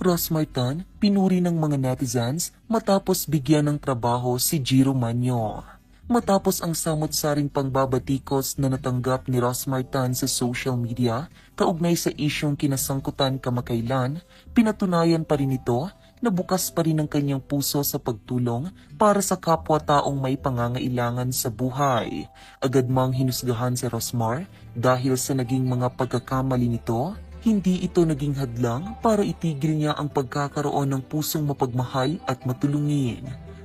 Rosmartan, pinuri ng mga netizens matapos bigyan ng trabaho si Jiro Manyo. Matapos ang samot-saring pangbabatikos na natanggap ni Rosmartan sa social media, kaugnay sa isyong kinasangkutan kamakailan, pinatunayan pa rin ito na bukas pa rin ang kanyang puso sa pagtulong para sa kapwa-taong may pangangailangan sa buhay. Agad mang hinusgahan si Rosmar dahil sa naging mga pagkakamali nito. Hindi ito naging hadlang para itigil niya ang pagkakaroon ng pusong mapagmahal at matulungin.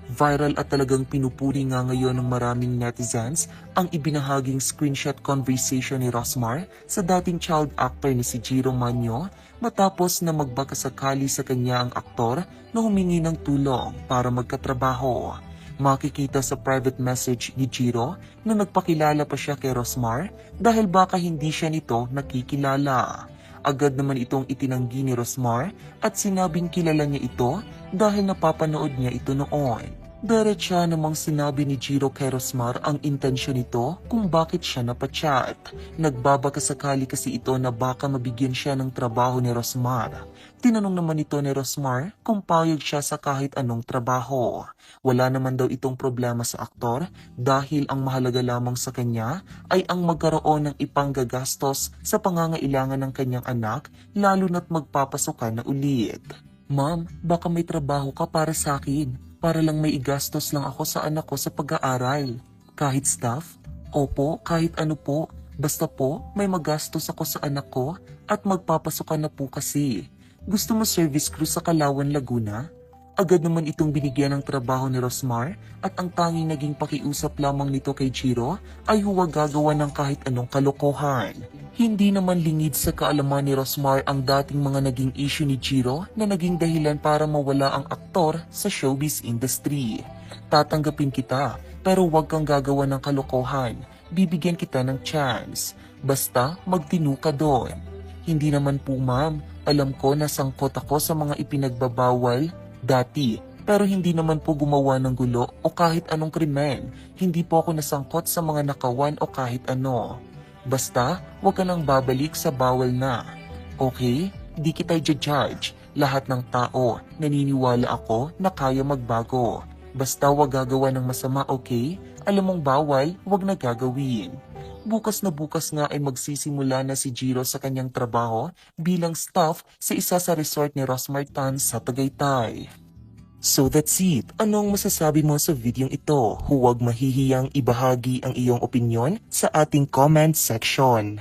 Viral at talagang pinupuri nga ngayon ng maraming netizens ang ibinahaging screenshot conversation ni Rosmar sa dating child actor ni si Jiro Manyo matapos na magbakasakali sa kanya ang aktor na humingi ng tulong para magkatrabaho. Makikita sa private message ni Jiro na nagpakilala pa siya kay Rosmar dahil baka hindi siya nito nakikilala. Agad naman itong itinanggi ni Rosmar at sinabing kilala niya ito dahil napapanood niya ito noon. Diretsa namang sinabi ni Jiro kay Rosmar ang intensyon nito kung bakit siya napachat. Nagbabakasakali kasi ito na baka mabigyan siya ng trabaho ni Rosmar. Tinanong naman ito ni Rosmar kung payag siya sa kahit anong trabaho. Wala naman daw itong problema sa aktor dahil ang mahalaga lamang sa kanya ay ang magkaroon ng ipanggagastos sa pangangailangan ng kanyang anak lalo na't magpapasukan na ulit. Ma'am, baka may trabaho ka para sa akin. Para lang may igastos lang ako sa anak ko sa pag-aaral. Kahit staff? Opo, kahit ano po. Basta po, may magastos ako sa anak ko at magpapasukan na po kasi. Gusto mo service crew sa Kalawan, Laguna? Agad naman itong binigyan ng trabaho ni Rosmar at ang tanging naging pakiusap lamang nito kay Jiro ay huwag gagawa ng kahit anong kalokohan. Hindi naman lingid sa kaalaman ni Rosmar ang dating mga naging issue ni Jiro na naging dahilan para mawala ang aktor sa showbiz industry. Tatanggapin kita pero huwag kang gagawa ng kalokohan. Bibigyan kita ng chance. Basta magtinu ka doon. Hindi naman po ma'am, alam ko na sangkot ako sa mga ipinagbabawal dati, pero hindi naman po gumawa ng gulo o kahit anong krimen. Hindi po ako nasangkot sa mga nakawan o kahit ano. Basta, huwag ka nang babalik sa bawal na. Okay? Di kita i-judge. Lahat ng tao, naniniwala ako na kaya magbago. Basta huwag gagawa ng masama, okay? Alam mong bawal, huwag na gagawin. Bukas na bukas nga ay magsisimula na si Jiro sa kanyang trabaho bilang staff sa isa sa resort ni Rosmartan sa Tagaytay. So that's it. Anong masasabi mo sa videong ito? Huwag mahihiyang ibahagi ang iyong opinyon sa ating comment section.